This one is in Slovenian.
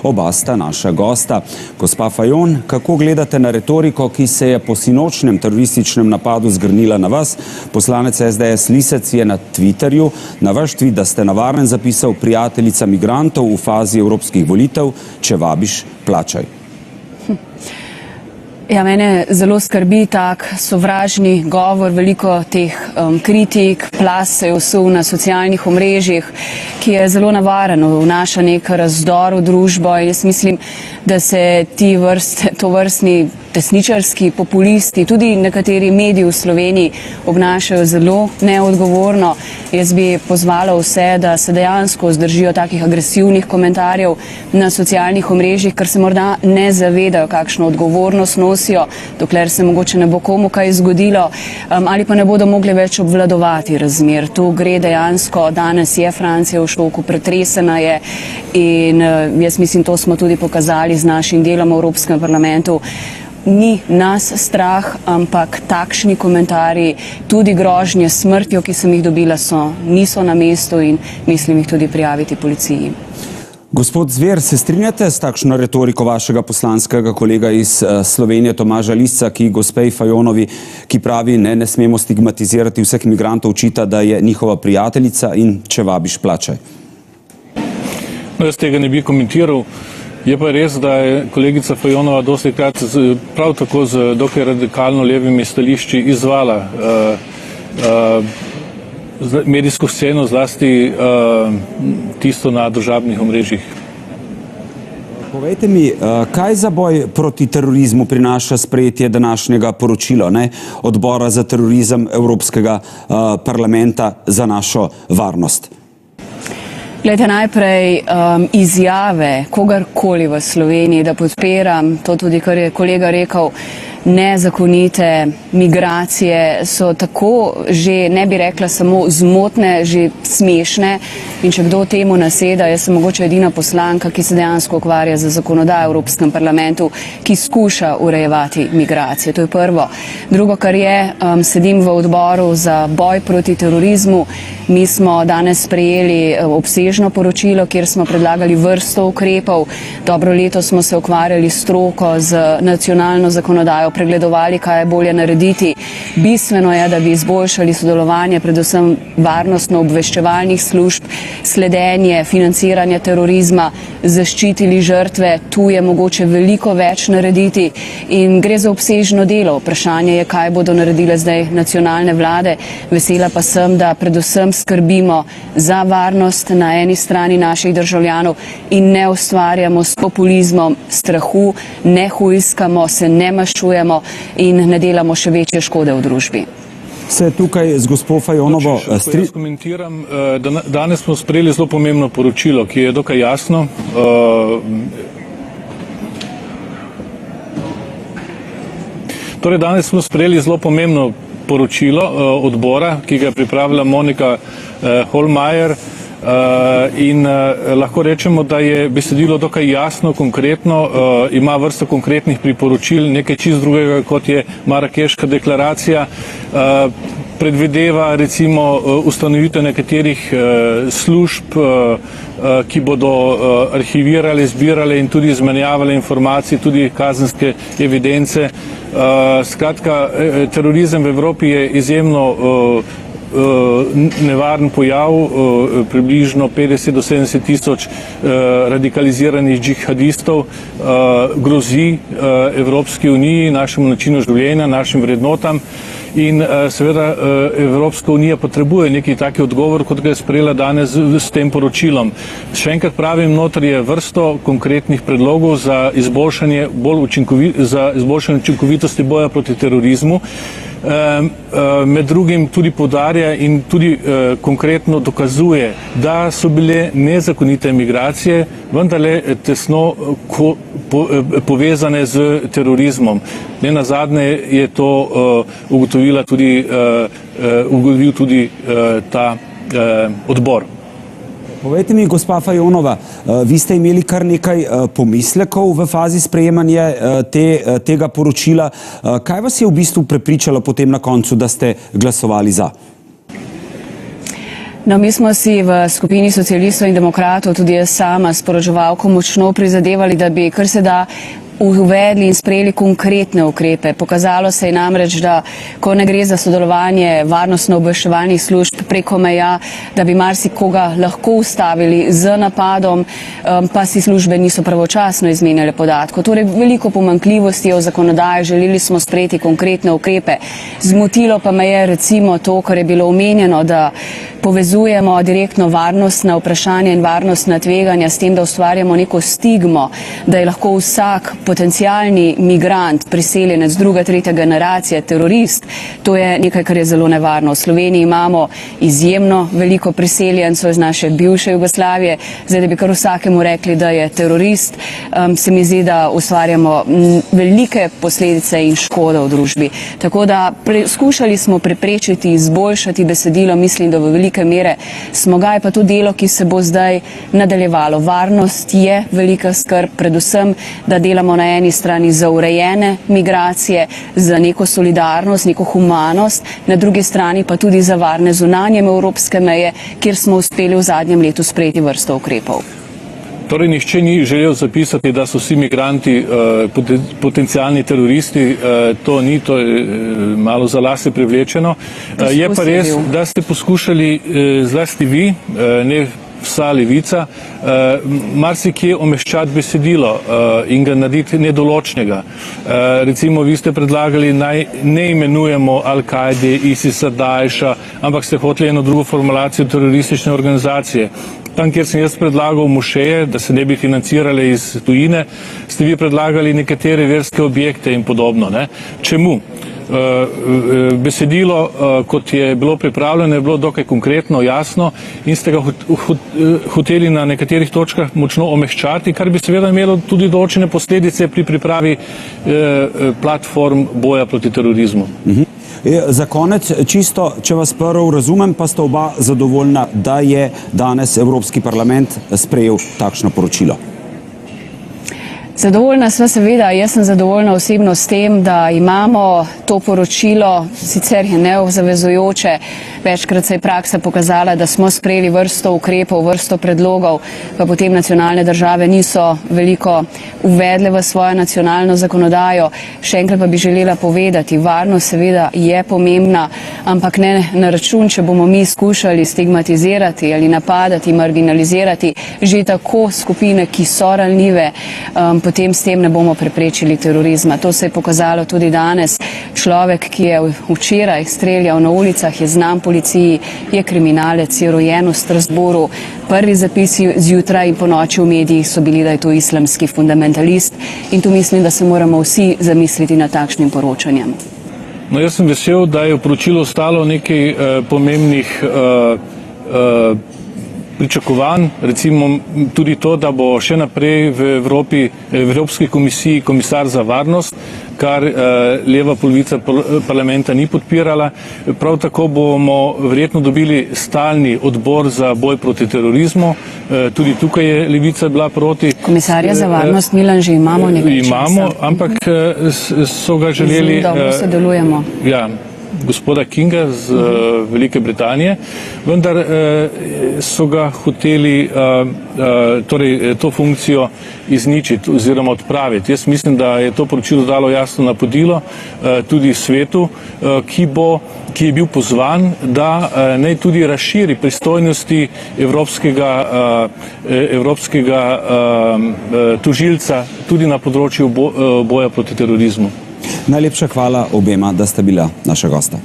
Oba sta naša gosta. Gospa Fajon, kako gledate na retoriko, ki se je po sinočnem terorističnem napadu zgrnila na vas? Poslanec SDS Lisec je na Twitterju na vaš tweet, da ste na varnem, zapisal: prijateljica migrantov v fazi evropskih volitev, če vabiš, plačaj. Ja, mene zelo skrbi tak sovražni govor, veliko teh kritik, plaz se je vsul na socialnih omrežjih, ki je zelo navaren, vnaša nek razdor v družbo. Jaz mislim, da se tovrstni desničarski populisti, tudi nekateri mediji v Sloveniji obnašajo zelo neodgovorno. Jaz bi pozvala vse, da se dejansko vzdržijo takih agresivnih komentarjev na socialnih omrežjih, ker se morda ne zavedajo, kakšno odgovornost nosijo, dokler se mogoče ne bo komu kaj zgodilo, ali pa ne bodo mogli več obvladovati razmer. Tu gre dejansko, danes je Francija v šoku, pretresena je in jaz mislim, to smo tudi pokazali z našim delom v Evropskem parlamentu. Ni nas strah, ampak takšni komentarji, tudi grožnje s smrtjo, ki sem jih dobila, niso na mestu in mislim jih tudi prijaviti policiji. Gospod Zver, se strinjate s takšno retoriko vašega poslanskega kolega iz Slovenije, Tomaža Lisca, ki gospej Fajonovi, ki pravi, ne smemo stigmatizirati vseh migrantov, očita, da je njihova prijateljica in če vabiš, plačaj? No, jaz tega ne bi komentiral. Je pa res, da je kolegica Fajonova dostikrat prav tako z dokaj radikalno levimi stališči izvala medijsko sceno, zlasti tisto na družabnih omrežjih. Povejte mi, kaj za boj proti terorizmu prinaša sprejetje današnjega poročila Odbora za terorizem Evropskega parlamenta za našo varnost? Glejte, najprej izjave kogarkoli v Sloveniji, da podpiram to tudi, kar je kolega rekel, nezakonite migracije so tako že, ne bi rekla samo zmotne, že smešne, in če kdo temu naseda, jaz sem mogoče edina poslanka, ki se dejansko ukvarja z zakonodajo v Evropskem parlamentu, ki skuša urejevati migracije. To je prvo. Drugo, kar je, sedim v odboru za boj proti terorizmu. Mi smo danes sprejeli obsežno poročilo, kjer smo predlagali vrsto ukrepov. Dobro leto smo se ukvarjali stroko z nacionalno zakonodajo, pregledovali, kaj je bolje narediti. Bistveno je, da bi izboljšali sodelovanje, predvsem varnostno-obveščevalnih služb, sledenje, financiranje terorizma, zaščitili žrtve. Tu je mogoče veliko več narediti in gre za obsežno delo. Vprašanje je, kaj bodo naredile zdaj nacionalne vlade. Vesela pa sem, da predvsem skrbimo za varnost na eni strani naših državljanov in ne ustvarjamo s populizmom strahu, ne hujskamo, se ne maščujemo in ne delamo še večje škode v družbi. Se tukaj z gospo Fajonovo jaz komentiram, da danes smo sprejeli zelo pomembno poročilo, ki je dokaj jasno. Torej, danes smo sprejeli zelo pomembno poročilo odbora, ki ga je pripravila Monika Hohlmeier, in lahko rečemo, da je besedilo dokaj jasno, konkretno, ima vrsto konkretnih priporočil, nekaj čist drugega, kot je Marakeška deklaracija, predvideva recimo ustanovitev nekaterih služb, ki bodo arhivirale, zbirale in tudi izmenjavale informacije, tudi kazenske evidence. Skratka, terorizem v Evropi je izjemno nevaren pojav, približno 50 do 70 tisoč radikaliziranih džihadistov grozi Evropski uniji, našemu načinu življenja, našim vrednotam. In seveda Evropska unija potrebuje neki taki odgovor, kot ga je sprejela danes s tem poročilom. Še enkrat pravim, noter je vrsto konkretnih predlogov za izboljšanje učinkovitosti boja proti terorizmu. Med drugim tudi poudarja in tudi konkretno dokazuje, da so bile nezakonite migracije vendarle tesno povezane z terorizmom. Nenazadnje je to ugotovil tudi ta odbor. Povejte mi, gospa Fajonova, vi ste imeli kar nekaj pomislekov v fazi sprejemanja tega poročila. Kaj vas je v bistvu prepričalo potem na koncu, da ste glasovali za? No, mi smo si v skupini socialistov in demokratov, tudi jaz sama s poročevalko, močno prizadevali, da bi kar se da uvedli in sprejeli konkretne ukrepe. Pokazalo se je namreč, da ko ne gre za sodelovanje varnostno-obveščevalnih služb preko meja, da bi marsikoga lahko ustavili z napadom, pa si službe niso pravočasno izmenjale podatkov. Torej, veliko pomanjkljivosti je v zakonodaji, želeli smo sprejeti konkretne ukrepe. Zmotilo pa me je recimo to, kar je bilo omenjeno, da povezujemo direktno varnostna vprašanja in varnostna tveganja s tem, da ustvarjamo neko stigmo, da je lahko vsak potencialni migrant, priseljenec druga, tretja generacija, terorist. To je nekaj, kar je zelo nevarno. V Sloveniji imamo izjemno veliko priseljencev iz naše bivše Jugoslavije. Zdaj, da bi kar vsakemu rekli, da je terorist, se mi zdi, da ustvarjamo velike posledice in škodo v družbi. Tako da skušali smo preprečiti, izboljšati besedilo, mislim, da v velike mere smo ga, je pa to delo, ki se bo zdaj nadaljevalo. Varnost je velika skrb, predvsem, da delamo na eni strani za urejene migracije, za neko solidarnost, neko humanost, na drugi strani pa tudi za varne zunanje evropske meje, kjer smo uspeli v zadnjem letu sprejeti vrsto ukrepov. Torej, nihče ni želel zapisati, da so vsi migranti potencialni teroristi. To ni, to je malo za lase privlečeno. Je pa res, da ste poskušali, zlasti vi, ne vsa levica, marsikje omeščati besedilo in ga narediti nedoločnega. Recimo, vi ste predlagali, naj ne imenujemo Al-Kaide, ISIS-a, Daesha, ampak ste hoteli eno drugo formulacijo teroristične organizacije. Tam, kjer sem jaz predlagal mošeje, da se ne bi financirale iz tujine, ste vi predlagali nekatere verske objekte in podobno. Čemu? Besedilo, kot je bilo pripravljeno, je bilo dokaj konkretno, jasno in ste ga hoteli na nekaterih točkah močno omehčati, kar bi seveda imelo tudi določene posledice pri pripravi platform boja proti terorizmu. Za konec, čisto, če vas prvo razumem, pa sta oba zadovoljna, da je danes Evropski parlament sprejel takšno poročilo. Zadovoljna sva seveda, jaz sem zadovoljna osebno s tem, da imamo to poročilo, sicer je nezavezujoče, večkrat se je praksa pokazala, da smo sprejeli vrsto ukrepov, vrsto predlogov, pa potem nacionalne države niso veliko uvedle v svojo nacionalno zakonodajo. Še enkrat pa bi želela povedati, varnost seveda je pomembna, ampak ne na račun, če bomo mi skušali stigmatizirati ali napadati, marginalizirati že tako skupine, ki so ranljive, potem s tem ne bomo preprečili terorizma. To se je pokazalo tudi danes. Človek, ki je včeraj streljal na ulicah, je znan policiji, je kriminalec, je rojen v Strasbourgu. Prvi zapisi zjutraj in po noči v medijih so bili, da je to islamski fundamentalist in tu mislim, da se moramo vsi zamisliti nad takšnim poročanjem. No, jaz sem vesel, da je v poročilu ostalo nekaj pomembnih pričakovanj, recimo tudi to, da bo še naprej v Evropski komisiji komisar za varnost, kar leva polovica parlamenta ni podpirala. Prav tako bomo verjetno dobili stalni odbor za boj proti terorizmu. Tudi tukaj je levica bila proti. Komisarja za varnost Milan že imamo nekaj časa. Imamo, ampak so ga želeli. Dobro sodelujemo. Ja, gospoda Kinga z Velike Britanije, vendar so ga hoteli torej to funkcijo izničiti oziroma odpraviti. Jaz mislim, da je to poročilo dalo jasno napodilo tudi svetu, ki je bil pozvan, da naj tudi razširi pristojnosti evropskega tožilca tudi na področju boja proti terorizmu. Najlepša hvala obema, da sta bila naša gosta.